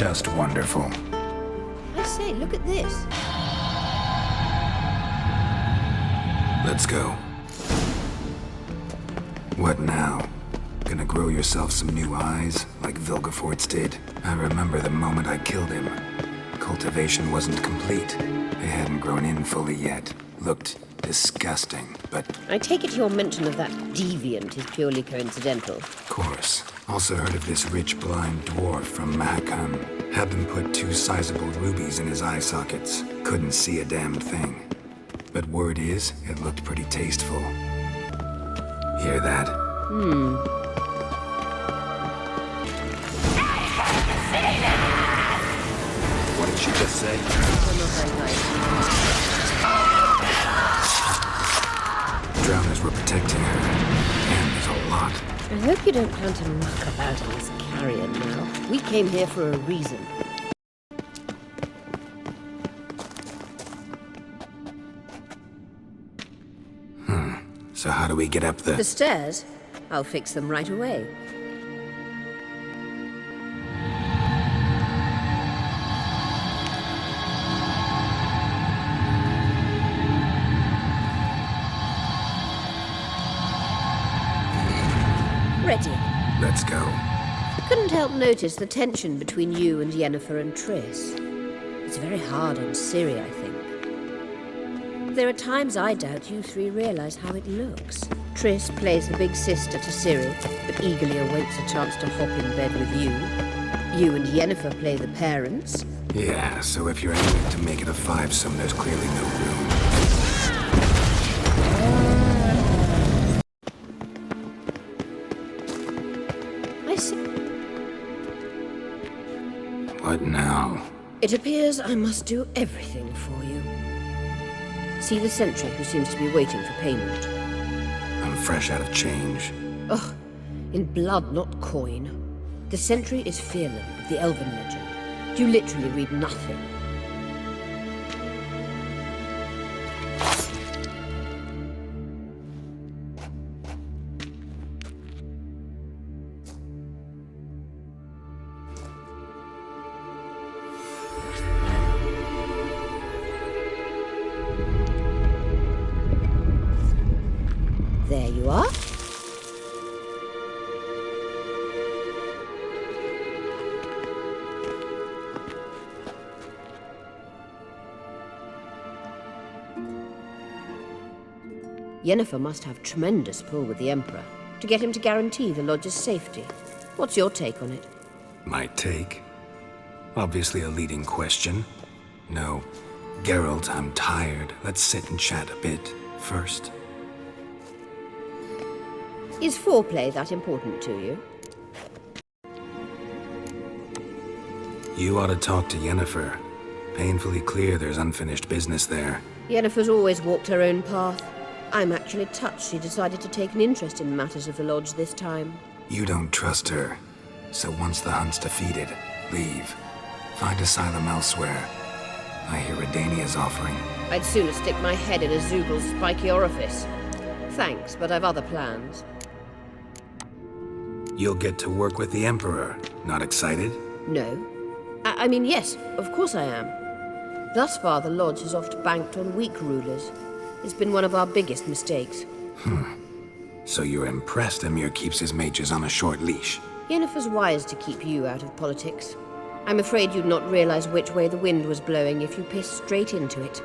Just wonderful. I say, look at this. Let's go. What now? Gonna grow yourself some new eyes, like Vilgefortz did? I remember the moment I killed him. Cultivation wasn't complete. They hadn't grown in fully yet. Looked disgusting, but... I take it your mention of that deviant is purely coincidental. Of course. Also heard of this rich blind dwarf from Mahakam. Had them put 2 sizable rubies in his eye sockets. Couldn't see a damn thing. But word is, it looked pretty tasteful. Hear that? What did she just say? Drowners were protecting her. And there's a lot. I hope you don't plan to muck about in this carrion now. We came here for a reason. So how do we get up The stairs? I'll fix them right away. Ready. Let's go. Couldn't help notice the tension between you and Yennefer and Triss. It's very hard on Ciri, I think. There are times I doubt you 3 realize how it looks. Triss plays the big sister to Ciri, but eagerly awaits a chance to hop in bed with you. You and Yennefer play the parents. Yeah, so if you're aiming to make it a 5-some, there's clearly no room. I see. What now? It appears I must do everything for you. See the sentry who seems to be waiting for payment. I'm fresh out of change. Ugh, in blood, not coin. The sentry is Fearlan of the Elven legend. You literally read nothing. There you are. Yennefer must have tremendous pull with the Emperor to get him to guarantee the Lodge's safety. What's your take on it? My take? Obviously a leading question. No. Geralt, I'm tired. Let's sit and chat a bit first. Is foreplay that important to you? You ought to talk to Yennefer. Painfully clear there's unfinished business there. Yennefer's always walked her own path. I'm actually touched she decided to take an interest in matters of the Lodge this time. You don't trust her. So once the hunt's defeated, leave. Find asylum elsewhere. I hear Redania's offering. I'd sooner stick my head in a Zoogl's spiky orifice. Thanks, but I've other plans. You'll get to work with the Emperor. Not excited? No. I mean, yes, of course I am. Thus far, the Lodge has oft banked on weak rulers. It's been one of our biggest mistakes. So you're impressed Emir keeps his mages on a short leash? Yennefer's wise to keep you out of politics. I'm afraid you'd not realize which way the wind was blowing if you pissed straight into it.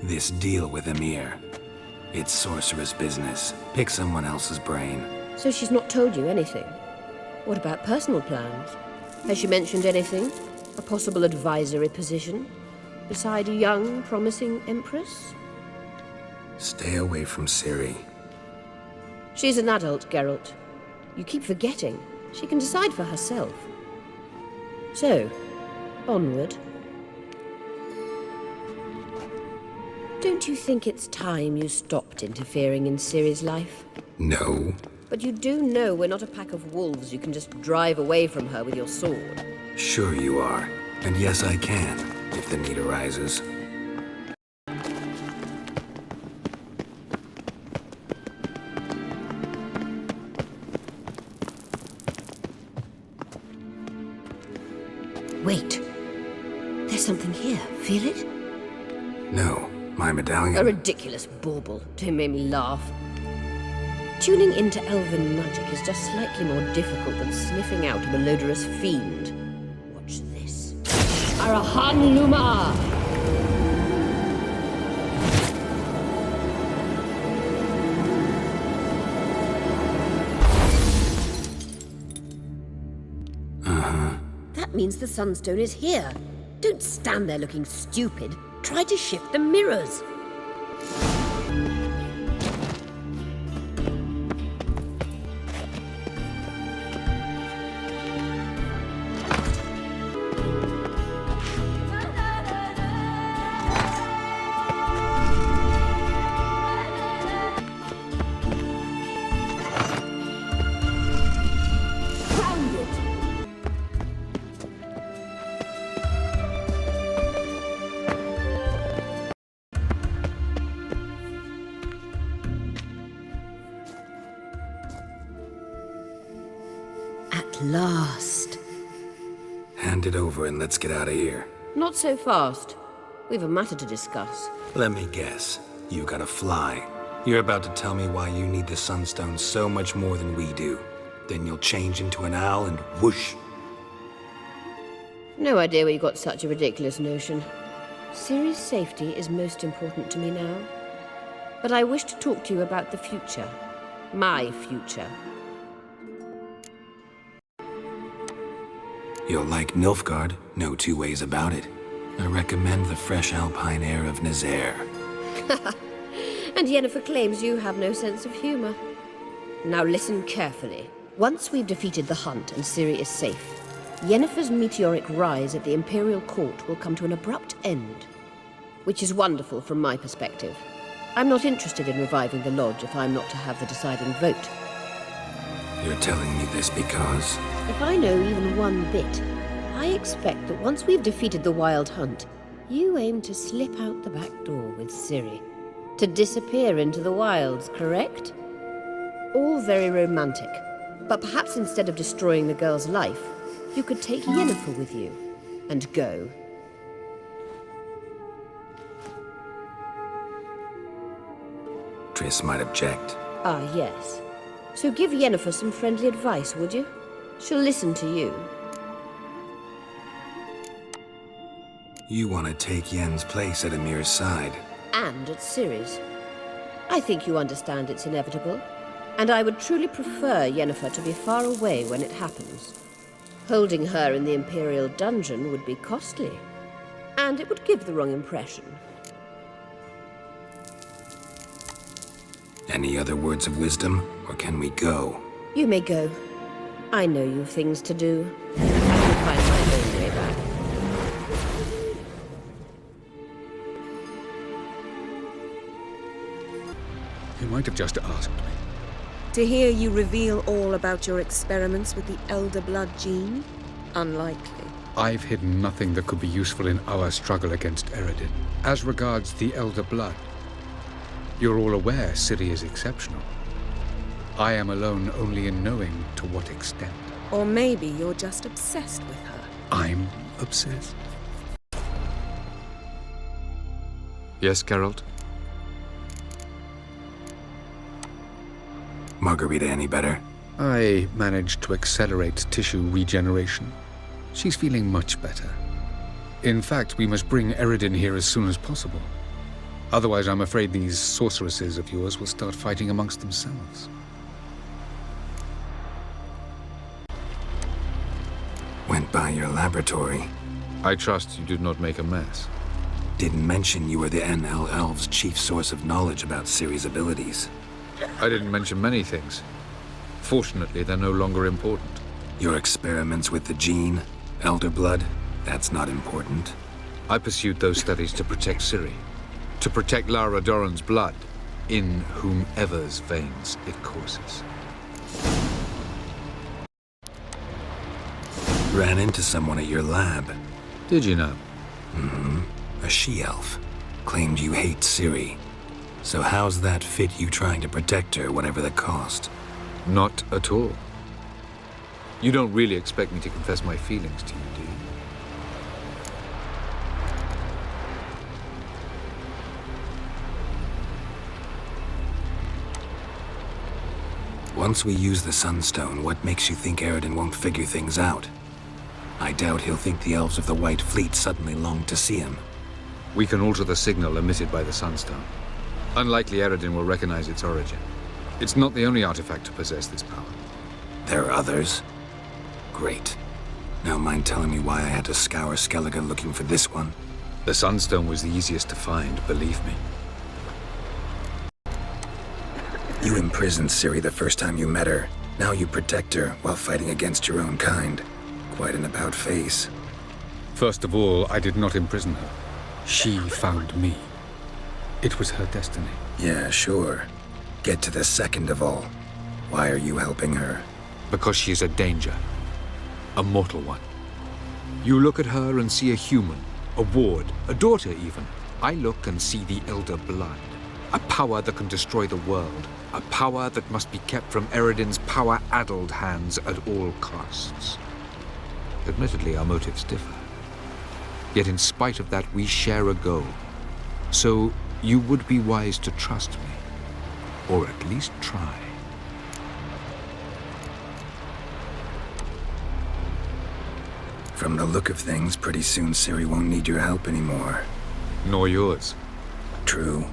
This deal with Emir. It's sorceress business. Pick someone else's brain. So she's not told you anything? What about personal plans? Has she mentioned anything? A possible advisory position? Beside a young, promising empress? Stay away from Ciri. She's an adult, Geralt. You keep forgetting. She can decide for herself. So, onward. Don't you think it's time you stopped interfering in Ciri's life? No. But you do know we're not a pack of wolves you can just drive away from her with your sword. Sure you are. And yes, I can, if the need arises. Wait. There's something here. Feel it? No, my medallion. A ridiculous bauble. Don't make me laugh. Tuning into elven magic is just slightly more difficult than sniffing out a malodorous fiend. Watch this. Arahan Luma! That means the Sunstone is here. Don't stand there looking stupid. Try to shift the mirrors. At last. Hand it over and let's get out of here. Not so fast. We've a matter to discuss. Let me guess. You gotta fly. You're about to tell me why you need the Sunstone so much more than we do. Then you'll change into an owl and whoosh. No idea where you got such a ridiculous notion. Ciri's safety is most important to me now. But I wish to talk to you about the future. My future. You'll like Nilfgaard, no two ways about it. I recommend the fresh alpine air of Nazaire. And Yennefer claims you have no sense of humor. Now listen carefully. Once we've defeated the hunt and Ciri is safe, Yennefer's meteoric rise at the Imperial Court will come to an abrupt end. Which is wonderful from my perspective. I'm not interested in reviving the Lodge if I'm not to have the deciding vote. You're telling me this because... If I know even one bit, I expect that once we've defeated the Wild Hunt, you aim to slip out the back door with Ciri. To disappear into the wilds, correct? All very romantic. But perhaps instead of destroying the girl's life, you could take Yennefer with you and go. Triss might object. Ah, yes. So give Yennefer some friendly advice, would you? She'll listen to you. You want to take Yen's place at Emir's side. And at Ciri's. I think you understand it's inevitable. And I would truly prefer Yennefer to be far away when it happens. Holding her in the Imperial dungeon would be costly. And it would give the wrong impression. Any other words of wisdom, or can we go? You may go. I know you've things to do. I can find my own way back. You might have just asked me. To hear you reveal all about your experiments with the Elder Blood gene? Unlikely. I've hidden nothing that could be useful in our struggle against Eredin. As regards the Elder Blood, you're all aware Ciri is exceptional. I am alone only in knowing to what extent. Or maybe you're just obsessed with her. I'm obsessed. Yes, Geralt? Margarita any better? I managed to accelerate tissue regeneration. She's feeling much better. In fact, we must bring Eredin here as soon as possible. Otherwise, I'm afraid these sorceresses of yours will start fighting amongst themselves. Went by your laboratory. I trust you did not make a mess. Didn't mention you were the NL Elves' chief source of knowledge about Ciri's abilities. I didn't mention many things. Fortunately, they're no longer important. Your experiments with the gene, Elder Blood, that's not important. I pursued those studies to protect Ciri. To protect Lara Doran's blood, in whomever's veins it courses. Ran into someone at your lab. Did you know? Mm-hmm. A she-elf. Claimed you hate Ciri. So how's that fit you trying to protect her, whatever the cost? Not at all. You don't really expect me to confess my feelings to you, do you? Once we use the Sunstone, what makes you think Eridan won't figure things out? I doubt he'll think the elves of the White Fleet suddenly long to see him. We can alter the signal emitted by the Sunstone. Unlikely Eridan will recognize its origin. It's not the only artifact to possess this power. There are others? Great. Now mind telling me why I had to scour Skellige looking for this one? The Sunstone was the easiest to find, believe me. You imprisoned Ciri the first time you met her. Now you protect her while fighting against your own kind. Quite an about-face. First of all, I did not imprison her. She found me. It was her destiny. Yeah, sure. Get to the second of all. Why are you helping her? Because she is a danger. A mortal one. You look at her and see a human, a ward, a daughter even. I look and see the Elder Blood. A power that can destroy the world. A power that must be kept from Eridan's power-addled hands at all costs. Admittedly, our motives differ. Yet in spite of that, we share a goal. So, you would be wise to trust me. Or at least try. From the look of things, pretty soon Ciri won't need your help anymore. Nor yours. True.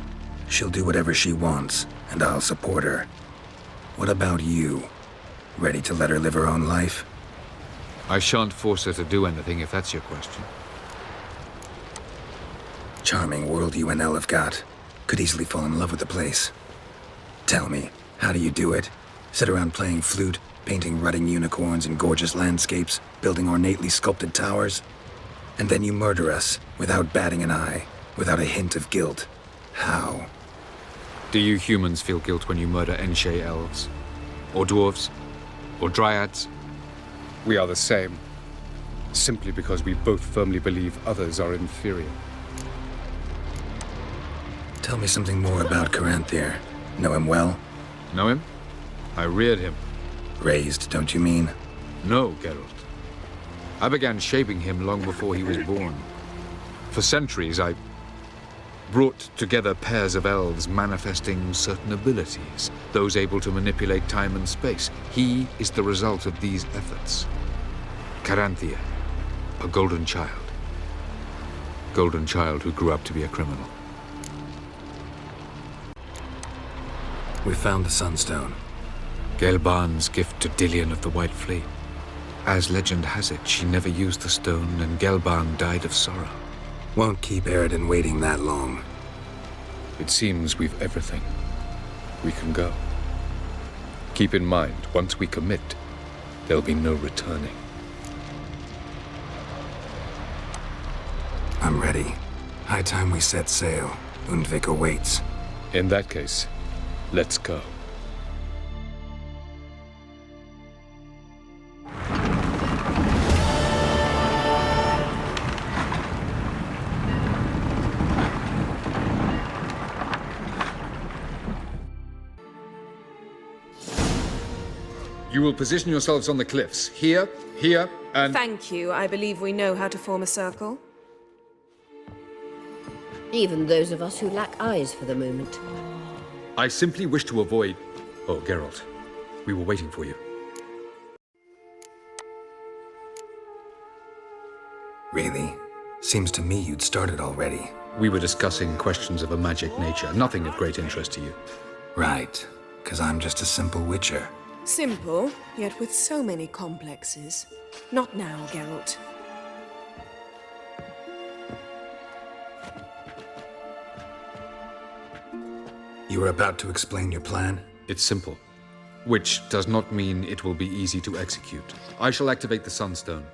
She'll do whatever she wants, and I'll support her. What about you? Ready to let her live her own life? I shan't force her to do anything, if that's your question. Charming world you and Elle have got. Could easily fall in love with the place. Tell me, how do you do it? Sit around playing flute, painting rutting unicorns in gorgeous landscapes, building ornately sculpted towers? And then you murder us, without batting an eye, without a hint of guilt. How? Do you humans feel guilt when you murder Enshe elves? Or dwarves? Or dryads? We are the same. Simply because we both firmly believe others are inferior. Tell me something more about Caranthir. Know him well? Know him? I reared him. Raised, don't you mean? No, Geralt. I began shaping him long before he was born. For centuries, I brought together pairs of elves manifesting certain abilities, those able to manipulate time and space. He is the result of these efforts. Caranthir, a golden child. Golden child who grew up to be a criminal. We found the Sunstone. Gelban's gift to Dillion of the White Fleet. As legend has it, she never used the stone, and Gelban died of sorrow. Won't keep Eridan waiting that long. It seems we've everything. We can go. Keep in mind, once we commit, there'll be no returning. I'm ready. High time we set sail. Undvik awaits. In that case, let's go. You will position yourselves on the cliffs. Here, here, and... Thank you. I believe we know how to form a circle. Even those of us who lack eyes for the moment. I simply wish to avoid... Oh, Geralt. We were waiting for you. Really? Seems to me you'd started already. We were discussing questions of a magic nature, nothing of great interest to you. Right. 'Cause I'm just a simple witcher. Simple, yet with so many complexes. Not now, Geralt. You were about to explain your plan? It's simple. Which does not mean it will be easy to execute. I shall activate the Sunstone.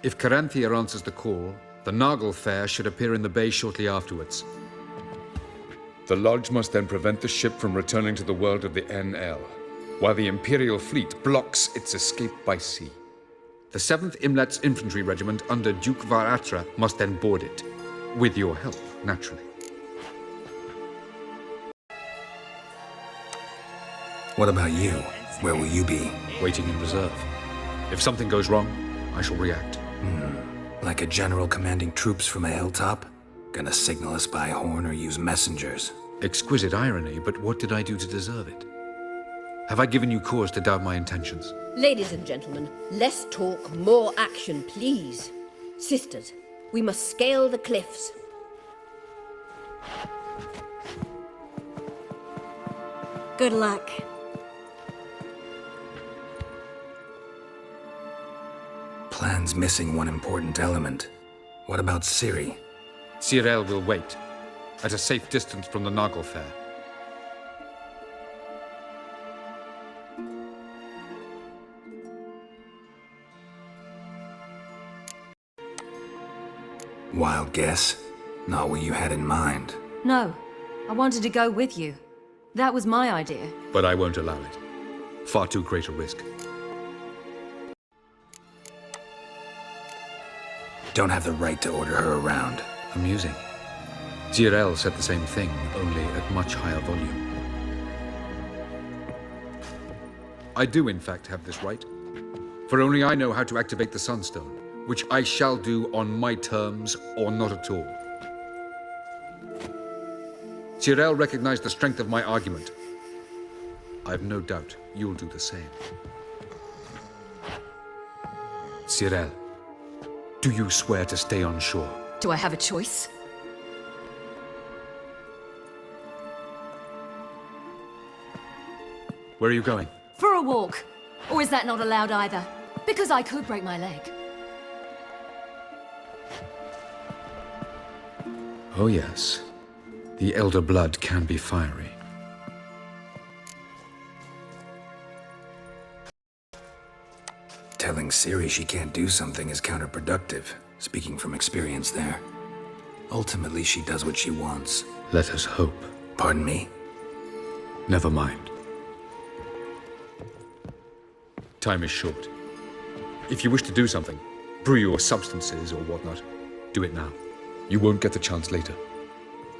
If Caranthir answers the call, the Nargle Fair should appear in the bay shortly afterwards. The Lodge must then prevent the ship from returning to the world of the NL, while the Imperial fleet blocks its escape by sea. The 7th Imlet's Infantry Regiment under Duke Varatra must then board it. With your help, naturally. What about you? Where will you be? Waiting in reserve. If something goes wrong, I shall react. Like a general commanding troops from a hilltop? Gonna signal us by horn or use messengers? Exquisite irony, but what did I do to deserve it? Have I given you cause to doubt my intentions? Ladies and gentlemen, less talk, more action, please. Sisters, we must scale the cliffs. Good luck. Plan's missing one important element. What about Ciri? Cyril will wait, at a safe distance from the Nagelfair. Wild guess? Not what you had in mind. No, I wanted to go with you. That was my idea. But I won't allow it. Far too great a risk. Don't have the right to order her around. Amusing. Cyril said the same thing, only at much higher volume. I do, in fact, have this right. For only I know how to activate the Sunstone, which I shall do on my terms or not at all. Cyril recognized the strength of my argument. I've no doubt you'll do the same. Cyril, do you swear to stay on shore? Do I have a choice? Where are you going? For a walk. Or is that not allowed either? Because I could break my leg. Oh yes. The elder blood can be fiery. Telling Ciri she can't do something is counterproductive, speaking from experience there. Ultimately, she does what she wants. Let us hope. Pardon me? Never mind. Time is short. If you wish to do something, brew your substances or whatnot, do it now. You won't get the chance later.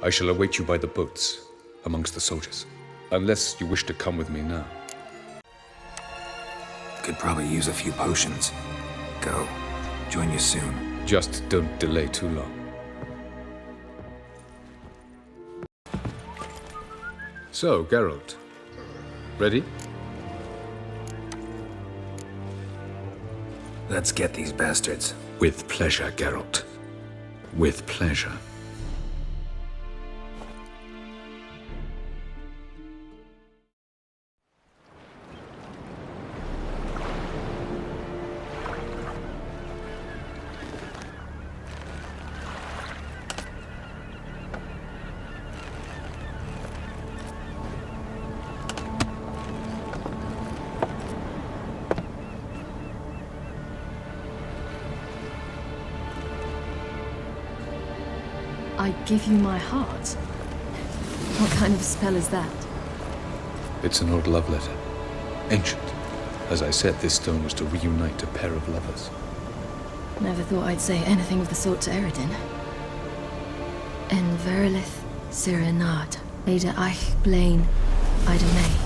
I shall await you by the boats, amongst the soldiers. Unless you wish to come with me now. Could probably use a few potions. Go. Join you soon. Just don't delay too long. So, Geralt. Ready? Let's get these bastards. With pleasure, Geralt. With pleasure. I give you my heart? What kind of spell is that? It's an old love letter. Ancient. As I said, this stone was to reunite a pair of lovers. Never thought I'd say anything of the sort to Eredin. En verilith Sirenad, Ada Eich Blaine, Ida May.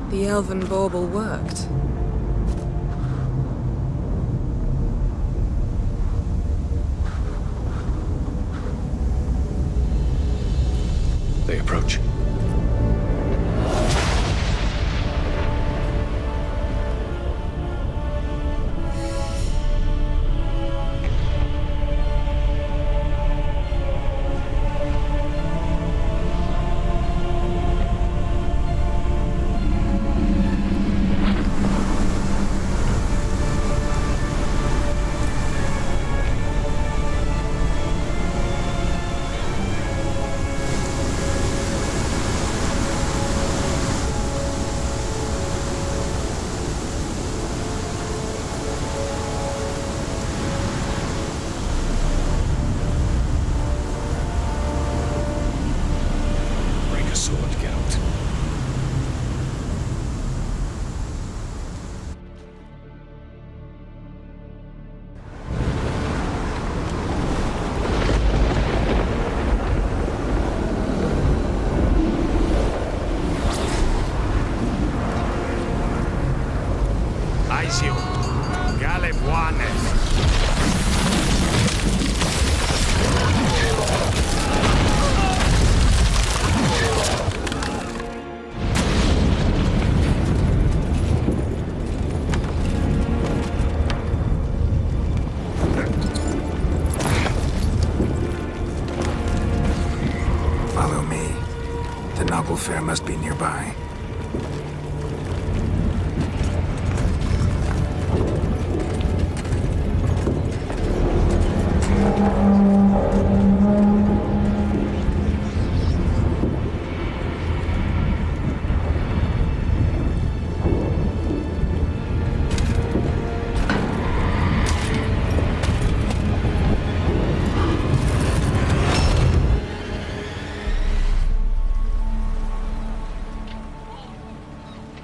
The elven bauble worked. They approach. Silencio! Galebuanes! Follow me. The noble fair must be nearby.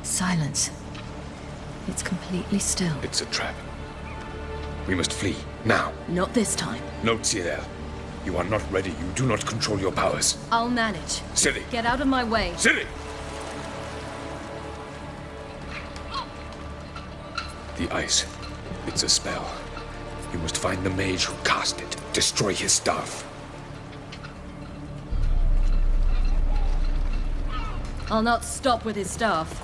Silence. It's completely still. It's a trap. We must flee, now. Not this time. No, Cyril. You are not ready. You do not control your powers. I'll manage. Ciri! Get out of my way. Ciri! The ice. It's a spell. You must find the mage who cast it. Destroy his staff. I'll not stop with his staff.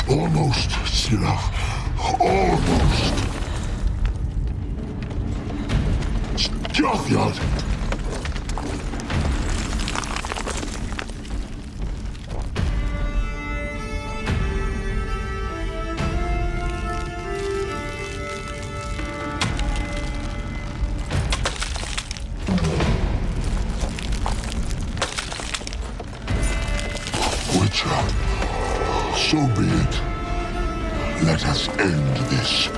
Almost, Sirach. Almost. Jothyard. Witcher, so be it. Let us end this.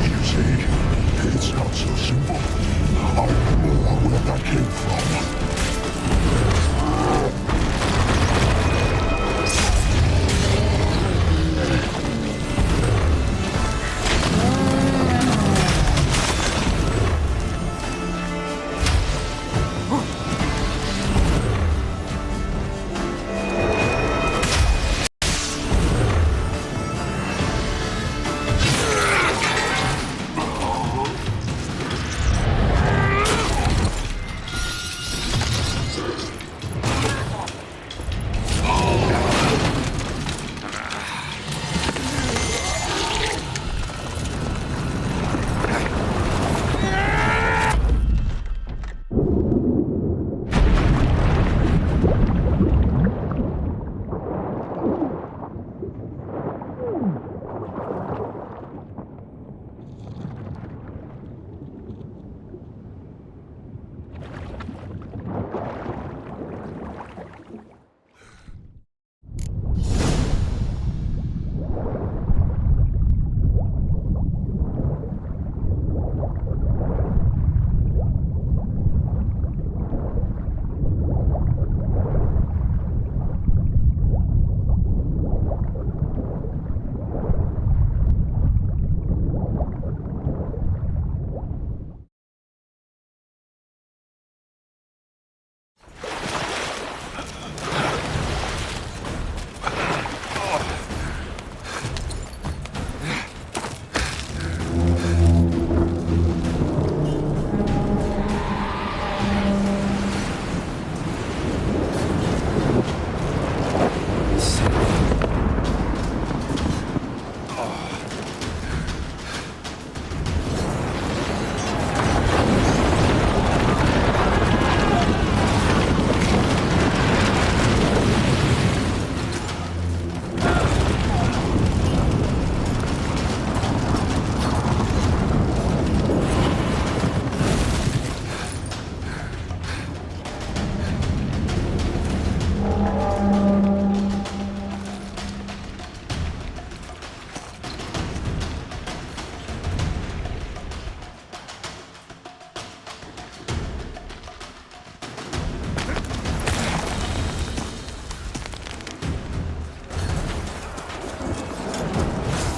You see, it's not so simple. I know where that came from.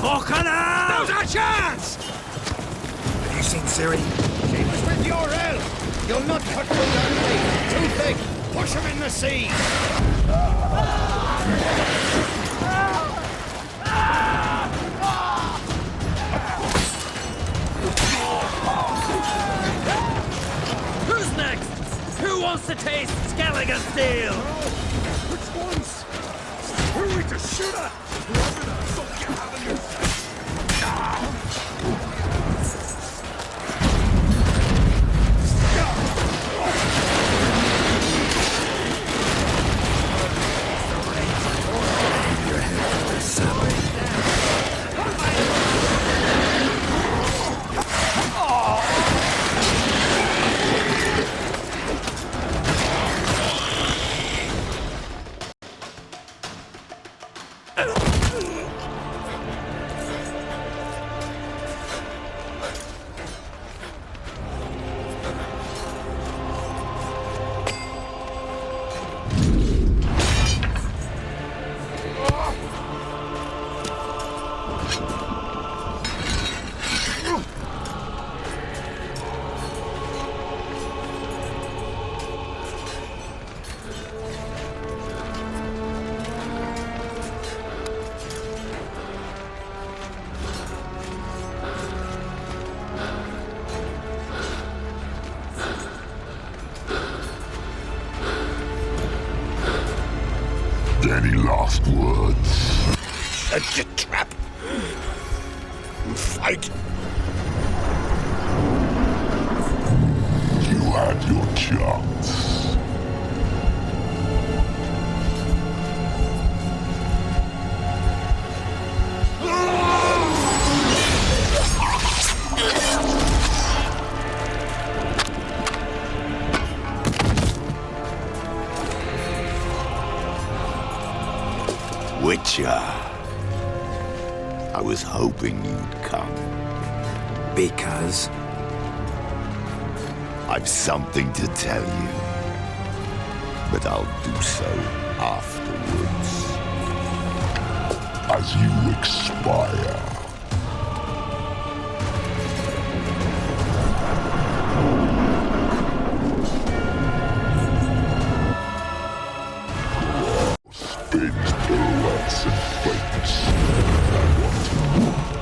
Fucking hell! Now's our chance! Have you seen Ciri? She was with your elf! You'll not cut through that thing! Too thick! Push him in the sea! Who's next? Who wants to taste Skelligan Steel? Which ones? Who are we to shoot at? Whoever the fuck you have in your sight. Your head for a sapling. Any last words? Set your trap. Fight. You had your chance. Witcher. I was hoping you'd come. Because? I've something to tell you. But I'll do so afterwards. As you expire. Spins, pirouettes, and flames. I want to watch.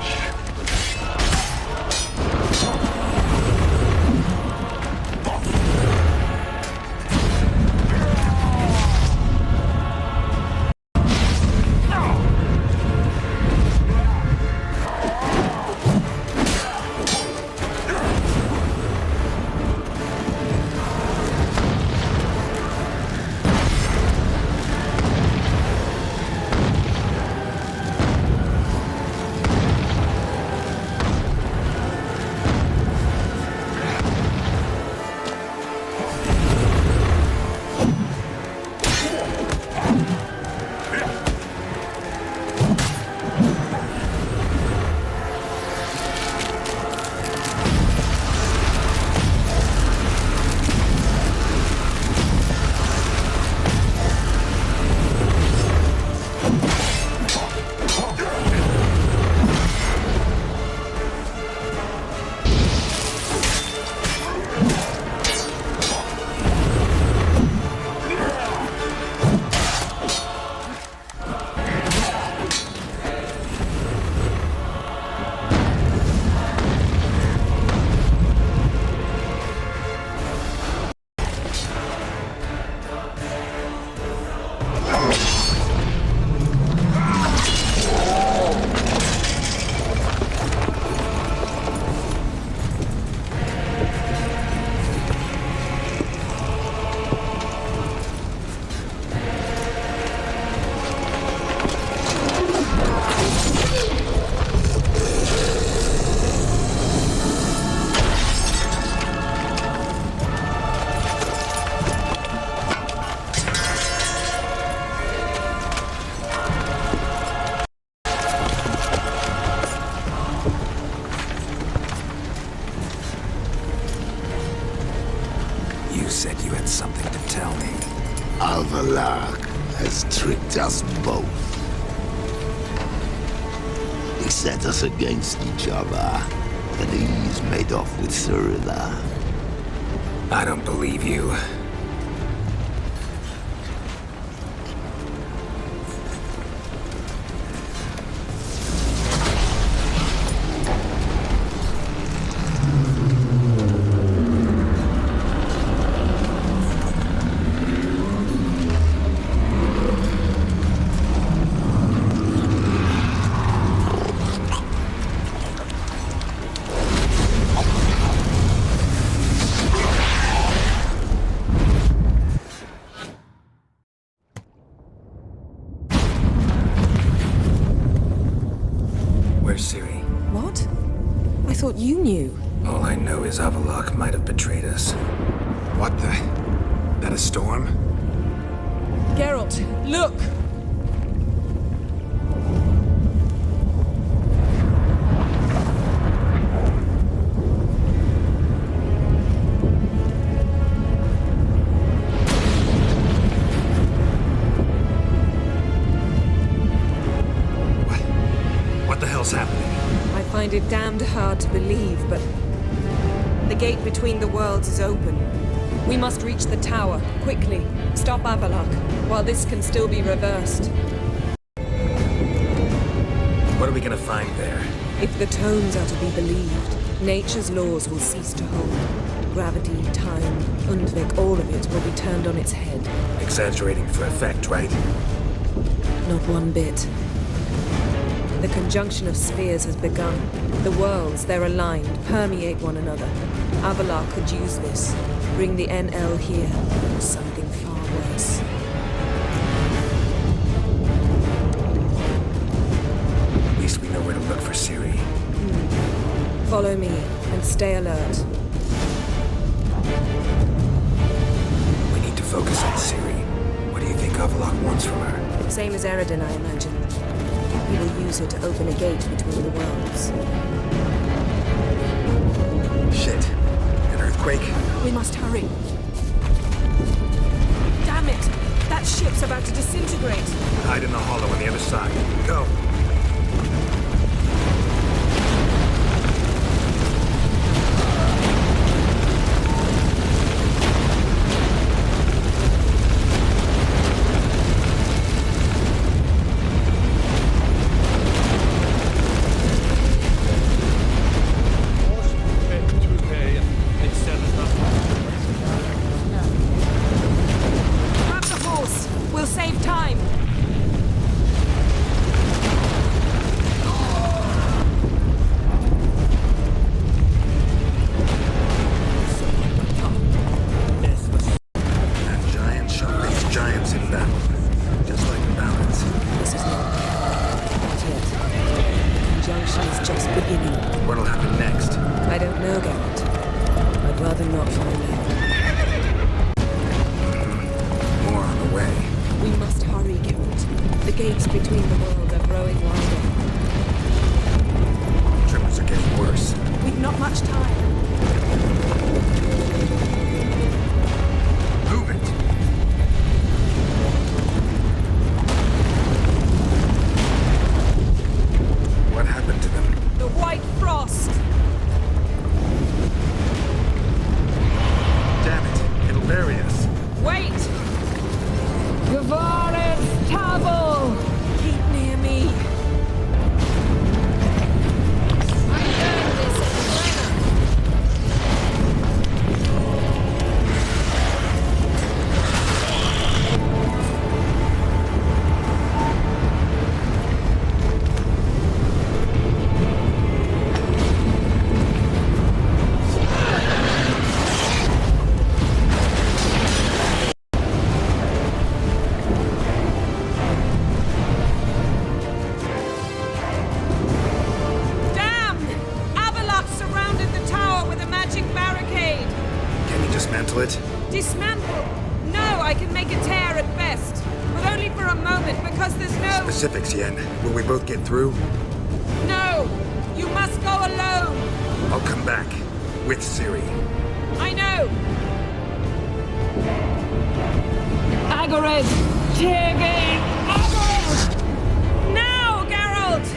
said you had something to tell me. Alvalark has tricked us both. set us against each other, and he's made off with Cyrilla. I don't believe you. Where's Ciri? What? I thought you knew. All I know is Avallac'h might have betrayed us. What the? That a storm? Geralt, look! What the hell's happening? I find it damned hard to believe, but the gate between the worlds is open. We must reach the tower, quickly. Stop Avallac'h, while this can still be reversed. What are we gonna find there? If the tones are to be believed, nature's laws will cease to hold. Gravity, time, Undvik, all of it will be turned on its head. Exaggerating for effect, right? Not one bit. The conjunction of spheres has begun. The worlds, they're aligned, permeate one another. Avallac'h could use this. Bring the NL here. Or something far worse. At least we know where to look for Ciri. Follow me, and stay alert. We need to focus on Ciri. What do you think Avallac'h wants from her? Same as Eredin, I imagine. He will use her to open a gate between the worlds. Shit. An earthquake? We must hurry. Damn it! That ship's about to disintegrate. Hide in the hollow on the other side. Go! Grab the horse! We'll save time! That giant shall face giants in battle. Just like the balance. This is not yet. The conjunction is just beginning. What'll happen next? I don't know, Geralt. I'd rather not find out. More on the way. We must hurry, Geralt. The gates between the worlds are growing wider. Tremors are getting worse. We've not much time. Move it! What happened to them? The White Frost! Damn it! It'll bury us. Wait! Gavaris Tabel! Keep near me. Damn! Avallac'h surrounded the tower with a magic barricade. Can you dismantle it? Dismantle? No, I can make a tear at best. But only for a moment, because there's no... Specifics, Yen. Will we both get through? No! You must go alone! I'll come back. With Ciri. I know! Agored! Tirgate! Agored! Now, Geralt!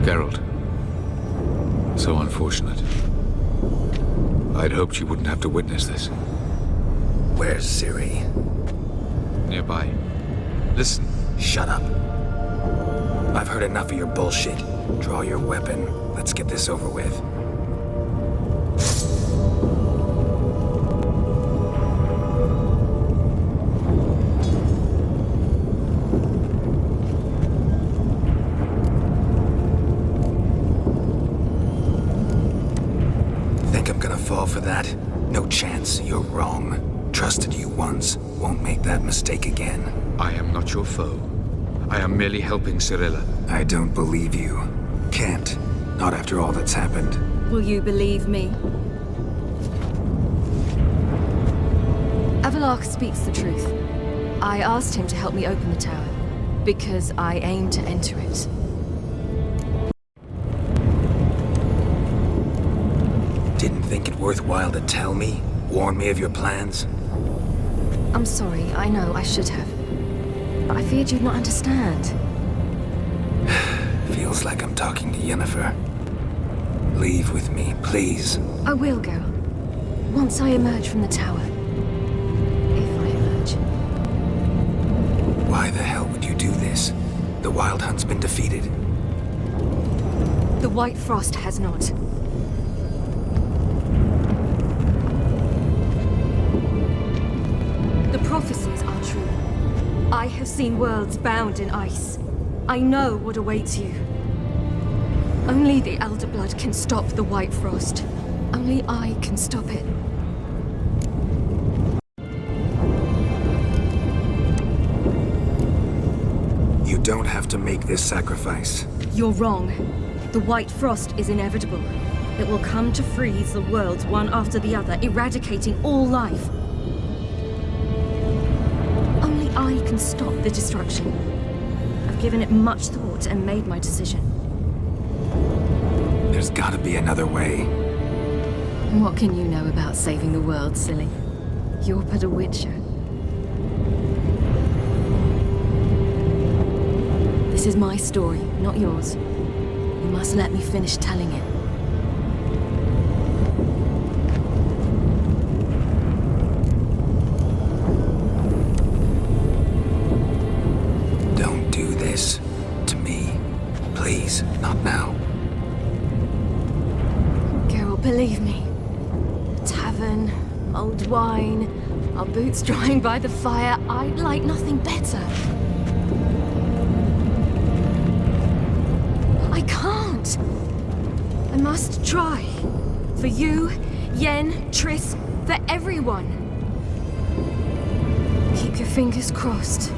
Geralt. So unfortunate. I'd hoped you wouldn't have to witness this. Where's Ciri? Nearby. Listen. Shut up. I've heard enough of your bullshit. Draw your weapon. Let's get this over with. Think I'm gonna fall for that? No chance. You're wrong. Trusted you once. Won't make that mistake again. I am not your foe. I am merely helping Cirilla. I don't believe you. Can't. Not after all that's happened. Will you believe me? Avalark speaks the truth. I asked him to help me open the tower, because I aim to enter it. Didn't think it worthwhile to tell me? Warn me of your plans? I'm sorry, I know, I should have. But I feared you'd not understand. Feels like I'm talking to Yennefer. Leave with me, please. I will, Geralt. Once I emerge from the tower. If I emerge. Why the hell would you do this? The Wild Hunt's been defeated. The White Frost has not. The prophecies are true. I have seen worlds bound in ice. I know what awaits you. Only the Elder Blood can stop the White Frost. Only I can stop it. You don't have to make this sacrifice. You're wrong. The White Frost is inevitable. It will come to freeze the worlds one after the other, eradicating all life. Only I can stop the destruction. I've given it much thought and made my decision. There's gotta be another way. What can you know about saving the world, silly? You're but a witcher. This is my story, not yours. You must let me finish telling it. Don't do this to me. Please, not now. Geralt, believe me. A tavern, old wine, our boots drying by the fire. I'd like nothing better. I can't. I must try. For you, Yen, Triss, for everyone. Keep your fingers crossed.